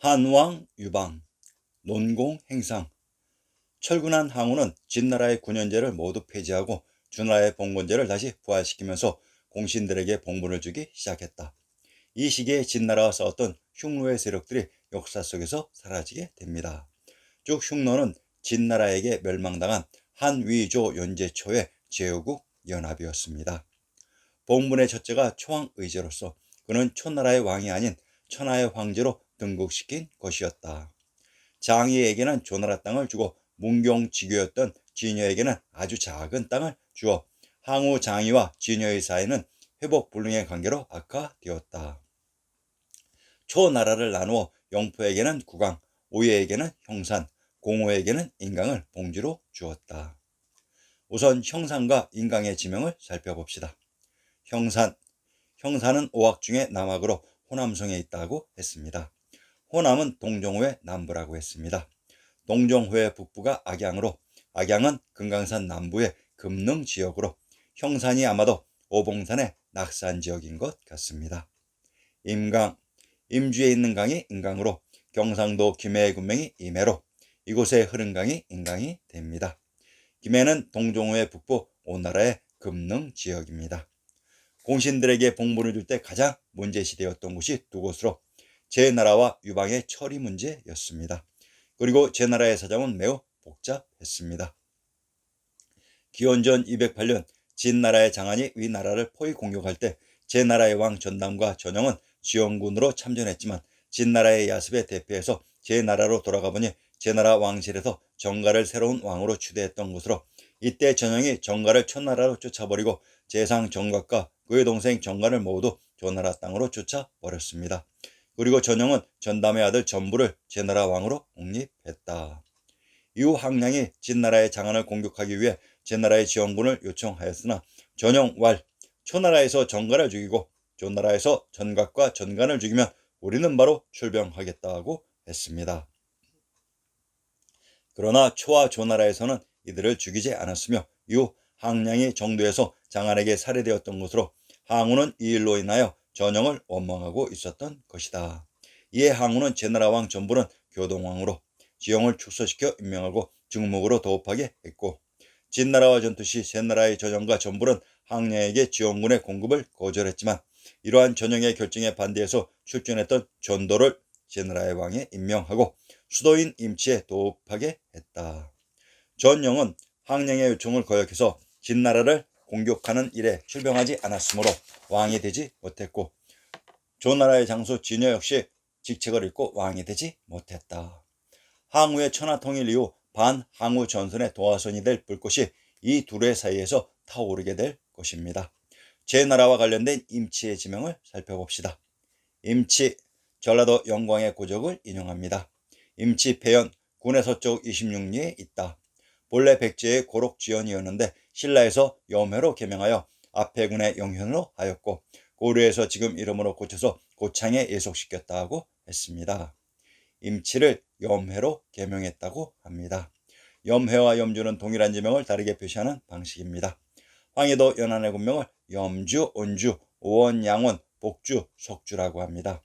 한왕 유방, 논공 행상. 철군한 항우는 진나라의 9년제를 모두 폐지하고 주나라의 봉건제를 다시 부활시키면서 공신들에게 봉분을 주기 시작했다. 이 시기에 진나라와 싸웠던 흉노의 세력들이 역사 속에서 사라지게 됩니다. 쭉 흉노는 진나라에게 멸망당한 한위조 연제 초의 제후국 연합이었습니다. 봉분의 첫째가 초왕의제로서 그는 초나라의 왕이 아닌 천하의 황제로 등극시킨 것이었다. 장희에게는 조나라 땅을 주고 문경지교였던 진여에게는 아주 작은 땅을 주어 항우 장희와 진여의 사이는 회복불능의 관계로 악화되었다. 초나라를 나누어 영포에게는 국왕, 오예에게는 형산, 공호에게는 인강을 봉지로 주었다. 우선 형산과 인강의 지명을 살펴봅시다. 형산은 오학 중에 남학으로 호남성에 있다고 했습니다. 호남은 동정호의 남부라고 했습니다. 동정호의 북부가 악양으로 악양은 금강산 남부의 금능 지역으로 형산이 아마도 오봉산의 낙산 지역인 것 같습니다. 임강, 임주에 있는 강이 임강으로 경상도 김해의 군명이 임해로 이곳에 흐른 강이 임강이 됩니다. 김해는 동정호의 북부 오나라의 금능 지역입니다. 공신들에게 봉분을 줄 때 가장 문제시되었던 곳이 두 곳으로 제나라와 유방의 처리 문제였습니다. 그리고 제나라의 사정은 매우 복잡했습니다. 기원전 208년 진나라의 장안이 위나라를 포위 공격할 때 제나라의 왕 전담과 전영은 지원군으로 참전했지만 진나라의 야습에 대피해서 제나라로 돌아가 보니 제나라 왕실에서 정가를 새로운 왕으로 추대했던 것으로 이때 전영이 정가를 초나라로 쫓아버리고 재상 정각과 그의 동생 정가를 모두 조나라 땅으로 쫓아버렸습니다. 그리고 전영은 전담의 아들 전부를 제나라 왕으로 옹립했다. 이후 항량이 진나라의 장안을 공격하기 위해 제나라의 지원군을 요청하였으나 전영 초나라에서 정가를 죽이고 조나라에서 전각과 전간을 죽이면 우리는 바로 출병하겠다고 했습니다. 그러나 초와 조나라에서는 이들을 죽이지 않았으며 이후 항량이 정도에서 장안에게 살해되었던 것으로 항우는 이 일로 인하여 전영을 원망하고 있었던 것이다. 이에 항우는 제나라 왕 전부는 교동왕으로 지영을 축소시켜 임명하고 중목으로 도읍하게 했고 진나라와 전투 시 제나라의 전영과 전부는 항량에게 지원군의 공급을 거절했지만 이러한 전영의 결정에 반대해서 출전했던 전도를 제나라의 왕에 임명하고 수도인 임치에 도읍하게 했다. 전영은 항량의 요청을 거역해서 진나라를 공격하는 일에 출병하지 않았으므로 왕이 되지 못했고 조나라의 장수 진여 역시 직책을 잃고 왕이 되지 못했다. 항우의 천하통일 이후 반항우 전선의 도화선이 될 불꽃이 이 둘의 사이에서 타오르게 될 것입니다. 제나라와 관련된 임치의 지명을 살펴봅시다. 임치, 전라도 영광의 고적을 인용합니다. 임치 폐연, 군의 서쪽 26리에 있다. 본래 백제의 고록지연이었는데 신라에서 염해로 개명하여 앞해군의 영현으로 하였고 고려에서 지금 이름으로 고쳐서 고창에 예속시켰다고 했습니다. 임치를 염해로 개명했다고 합니다. 염해와 염주는 동일한 지명을 다르게 표시하는 방식입니다. 황해도 연안의 군명을 염주, 온주, 오원, 양원, 복주, 속주라고 합니다.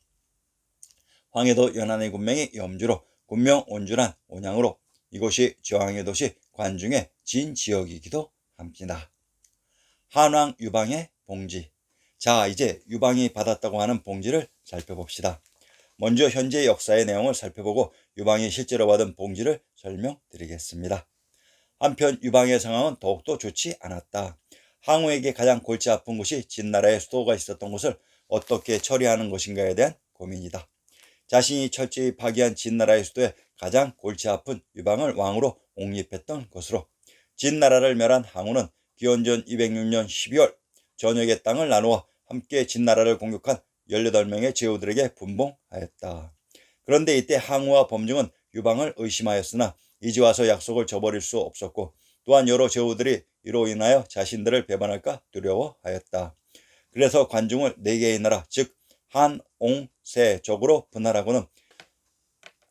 황해도 연안의 군명이 염주로 군명 온주란 온양으로 이곳이 저항의 도시 관중의 진지역이기도 합니다. 한왕 유방의 봉지. 자, 이제 유방이 받았다고 하는 봉지를 살펴봅시다. 먼저 현재 역사의 내용을 살펴보고 유방이 실제로 받은 봉지를 설명드리겠습니다. 한편 유방의 상황은 더욱더 좋지 않았다. 항우에게 가장 골치 아픈 곳이 진나라의 수도가 있었던 곳을 어떻게 처리하는 것인가에 대한 고민이다. 자신이 철저히 파기한 진나라의 수도에 가장 골치 아픈 유방을 왕으로 옹립했던 것으로 진나라를 멸한 항우는 기원전 206년 12월 전역의 땅을 나누어 함께 진나라를 공격한 18명의 제후들에게 분봉하였다. 그런데 이때 항우와 범증은 유방을 의심하였으나 이제 와서 약속을 저버릴 수 없었고 또한 여러 제후들이 이로 인하여 자신들을 배반할까 두려워하였다. 그래서 관중을 4개의 나라 즉 한, 옹, 세 적으로 분할하고는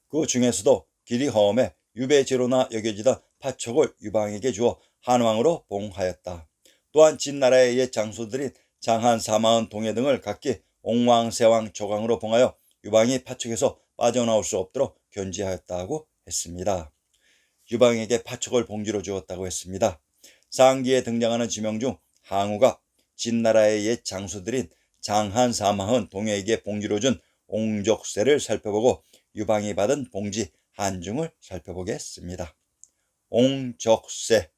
그 중에서도 길이 험해 유배지로나 여겨지던 파촉을 유방에게 주어 한왕으로 봉하였다. 또한 진나라의 옛 장수들인 장한, 사마은, 동해 등을 각기 옹왕, 세왕, 조강으로 봉하여 유방이 파촉해서 빠져나올 수 없도록 견지하였다고 했습니다. 유방에게 파촉을 봉지로 주었다고 했습니다. 상기에 등장하는 지명 중 항우가 진나라의 옛 장수들인 장한, 사마흔, 동해에게 봉지로 준 옹족쇠를 살펴보고 유방이 받은 봉지 한중을 살펴보겠습니다. 옹족쇠.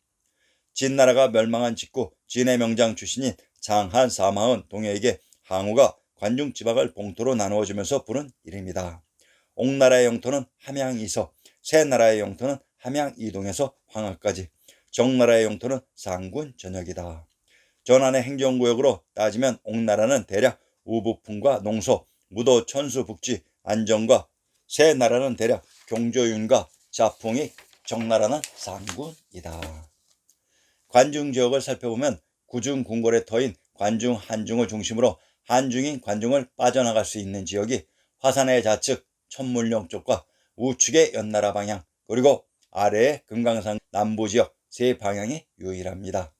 진나라가 멸망한 직후 진의 명장 출신인 장한, 사마흔, 동해에게 항우가 관중 지방을 봉토로 나누어 주면서 부른 이름이다. 옹나라의 영토는 함양이서, 새나라의 영토는 함양 이동에서 황하까지, 정나라의 영토는 상군 전역이다. 전한의 행정구역으로 따지면 옹나라는 대략 우부풍과 농소, 무도, 천수, 북지, 안정과, 새나라는 대략 경조윤과 자풍이, 정나라는 상군이다. 관중 지역을 살펴보면 구중 궁궐의 터인 관중, 한중을 중심으로 한중인 관중을 빠져나갈 수 있는 지역이 화산의 좌측 천물령 쪽과 우측의 연나라 방향, 그리고 아래의 금강산 남부 지역 세 방향이 유일합니다.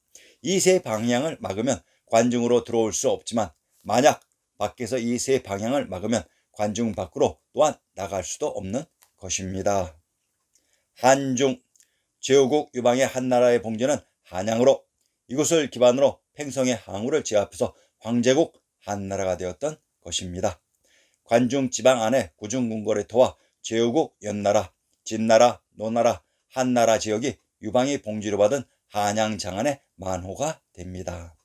이 세 방향을 막으면 관중으로 들어올 수 없지만 만약 밖에서 이 세 방향을 막으면 관중 밖으로 또한 나갈 수도 없는 것입니다. 한중. 제후국 유방의 한나라의 봉제는 한양으로, 이곳을 기반으로 팽성의 항우를 제압해서 황제국 한나라가 되었던 것입니다. 관중 지방 안에 구중궁궐의 터와 제후국 연나라, 진나라, 노나라, 한나라 지역이 유방이 봉지로 받은 한양 장안의 만호가 됩니다.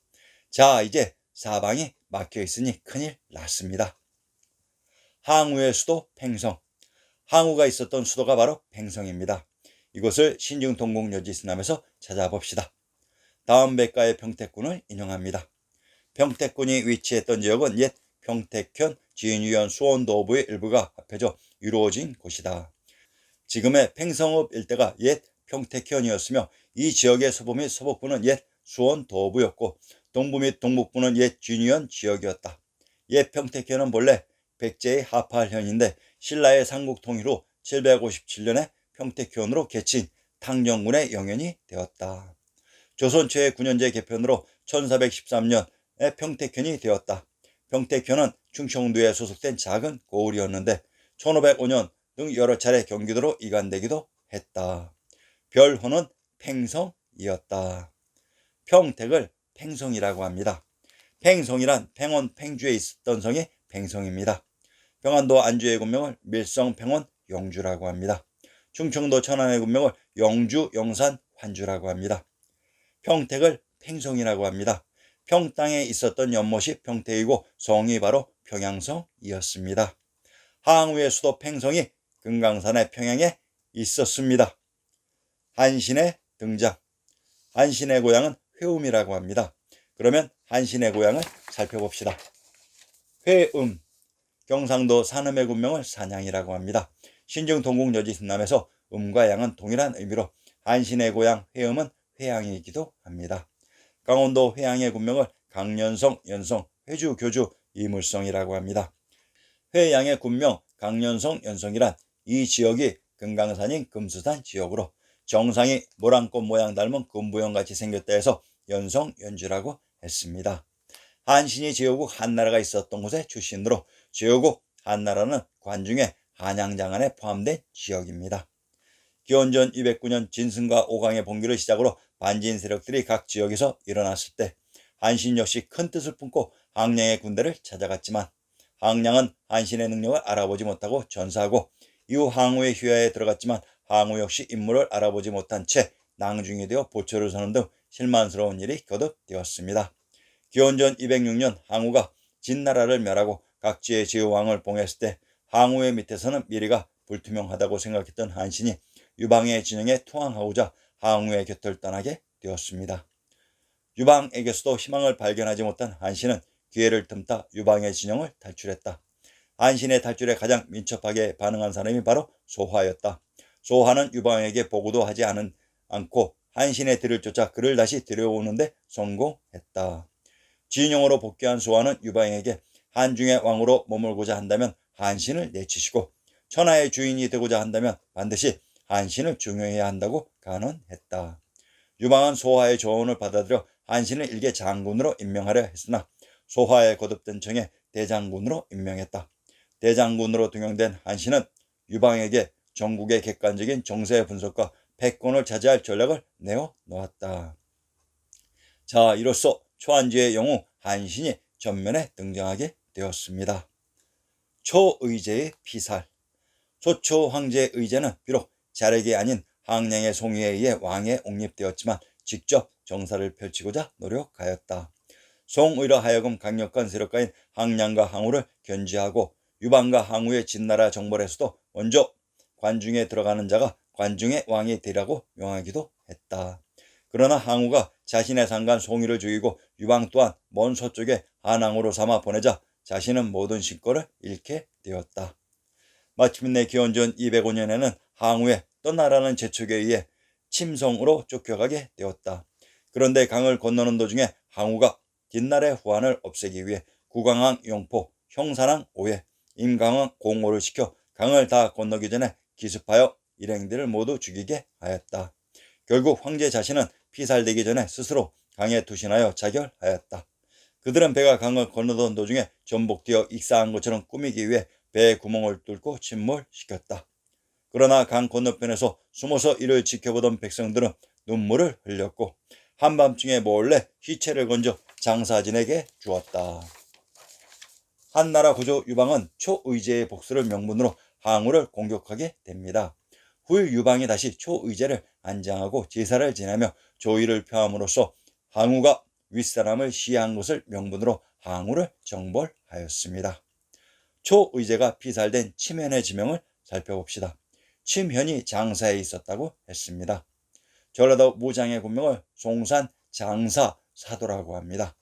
자, 이제 사방이 막혀 있으니 큰일 났습니다. 항우의 수도 팽성. 항우가 있었던 수도가 바로 팽성입니다. 이곳을 신중통곡여지스남에서 찾아봅시다. 다음 백가의 평택군을 인용합니다. 평택군이 위치했던 지역은 옛 평택현, 진유현, 수원도부의 일부가 합해져 이루어진 곳이다. 지금의 팽성읍 일대가 옛 평택현이었으며 이 지역의 서부 및 서북부는 옛 수원도부였고 동부 및 동북부는 옛 진유현 지역이었다. 옛 평택현은 본래 백제의 하팔현인데 신라의 삼국통일 후 757년에 평택현으로 개친 탕정군의 영현이 되었다. 조선 최의 9년제 개편으로 1413년에 평택현이 되었다. 평택현은 충청도에 소속된 작은 고을이었는데 1505년 등 여러 차례 경기도로 이관되기도 했다. 별호는 팽성이었다. 평택을 팽성이라고 합니다. 팽성이란 팽원, 팽주에 있었던 성이 팽성입니다. 평안도 안주의 군명을 밀성, 팽원, 영주라고 합니다. 충청도 천안의 군명을 영주, 영산, 환주라고 합니다. 평택을 팽성이라고 합니다. 평땅에 있었던 연못이 평택이고 성이 바로 평양성이었습니다. 항우의 수도 팽성이 금강산의 평양에 있었습니다. 한신의 등장. 한신의 고향은 회음이라고 합니다. 그러면 한신의 고향을 살펴봅시다. 회음. 경상도 산음의 군명을 산양이라고 합니다. 신중통곡여지승남에서 음과 양은 동일한 의미로 한신의 고향 회음은 회양이기도 합니다. 강원도 회양의 군명을 강년성, 연성, 회주, 교주, 이물성이라고 합니다. 회양의 군명 강년성, 연성이란 이 지역이 금강산인 금수산 지역으로 정상이 모란꽃 모양 닮은 금부형같이 생겼다 해서 연성, 연주라고 했습니다. 한신이 제후국 한나라가 있었던 곳의 출신으로 제후국 한나라는 관중의 한양장안에 포함된 지역입니다. 기원전 209년 진승과 오강의 봉기를 시작으로 반진 세력들이 각 지역에서 일어났을 때 한신 역시 큰 뜻을 품고 항량의 군대를 찾아갔지만 항량은 한신의 능력을 알아보지 못하고 전사하고 이후 항우의 휴야에 들어갔지만 항우 역시 임무를 알아보지 못한 채 낭중이 되어 보초를 서는 등 실망스러운 일이 거듭되었습니다. 기원전 206년 항우가 진나라를 멸하고 각지의 제후왕을 봉했을 때 항우의 밑에서는 미래가 불투명하다고 생각했던 한신이 유방의 진영에 투항하고자 항우의 곁을 떠나게 되었습니다. 유방에게서도 희망을 발견하지 못한 한신은 기회를 틈타 유방의 진영을 탈출했다. 한신의 탈출에 가장 민첩하게 반응한 사람이 바로 소화였다. 소화는 유방에게 보고도 하지 않고 한신의 뒤를 쫓아 그를 다시 데려오는데 성공했다. 진영으로 복귀한 소화는 유방에게 한중의 왕으로 머물고자 한다면 한신을 내치시고 천하의 주인이 되고자 한다면 반드시 한신을 중용해야 한다고 간언했다. 유방은 소화의 조언을 받아들여 한신을 일개 장군으로 임명하려 했으나 소화의 거듭된 청에 대장군으로 임명했다. 대장군으로 등용된 한씨는 유방에게 전국의 객관적인 정세 분석과 패권을 차지할 전략을 내어 놓았다. 자, 이로써 초안지의 영웅 한신이 전면에 등장하게 되었습니다. 초의제의 피살. 조초 황제의 의제는 비록 자력이 아닌 항량의 송위에 의해 왕에 옹립되었지만 직접 정사를 펼치고자 노력하였다. 송의로 하여금 강력한 세력가인 항량과 항우를 견제하고 유방과 항우의 진나라 정벌에서도 먼저 관중에 들어가는 자가 관중의 왕이 되라고 명하기도 했다. 그러나 항우가 자신의 상간 송의를 죽이고 유방 또한 먼 서쪽에 한항우로 삼아 보내자 자신은 모든 신권을 잃게 되었다. 마침내 기원전 205년에는 항우의 떠나라는 재촉에 의해 침성으로 쫓겨가게 되었다. 그런데 강을 건너는 도중에 항우가 뒷날의 후환을 없애기 위해 구광항 영포, 형산항 오해, 임강항 공호를 시켜 강을 다 건너기 전에 기습하여 일행들을 모두 죽이게 하였다. 결국 황제 자신은 피살되기 전에 스스로 강에 투신하여 자결하였다. 그들은 배가 강을 건너던 도중에 전복되어 익사한 것처럼 꾸미기 위해 배의 구멍을 뚫고 침몰시켰다. 그러나 강 건너편에서 숨어서 이를 지켜보던 백성들은 눈물을 흘렸고 한밤중에 몰래 희채를 건져 장사진에게 주었다. 한나라 구조 유방은 초의제의 복수를 명분으로 항우를 공격하게 됩니다. 후일 유방이 다시 초의제를 안장하고 제사를 지내며 조의를 표함으로써 항우가 윗사람을 시해한 것을 명분으로 항우를 정벌하였습니다. 초의제가 피살된 침현의 지명을 살펴봅시다. 침현이 장사에 있었다고 했습니다. 전라도 무장의 군명을 송산 장사사도라고 합니다.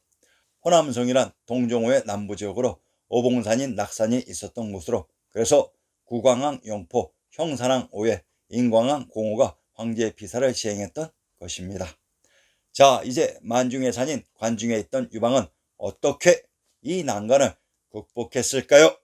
호남성이란 동종호의 남부지역으로 오봉산인 낙산이 있었던 곳으로, 그래서 구광항 영포, 형산항 오해, 인광항 공호가 황제의 피살을 시행했던 것입니다. 자, 이제 만중의 산인 관중에 있던 유방은 어떻게 이 난관을 극복했을까요?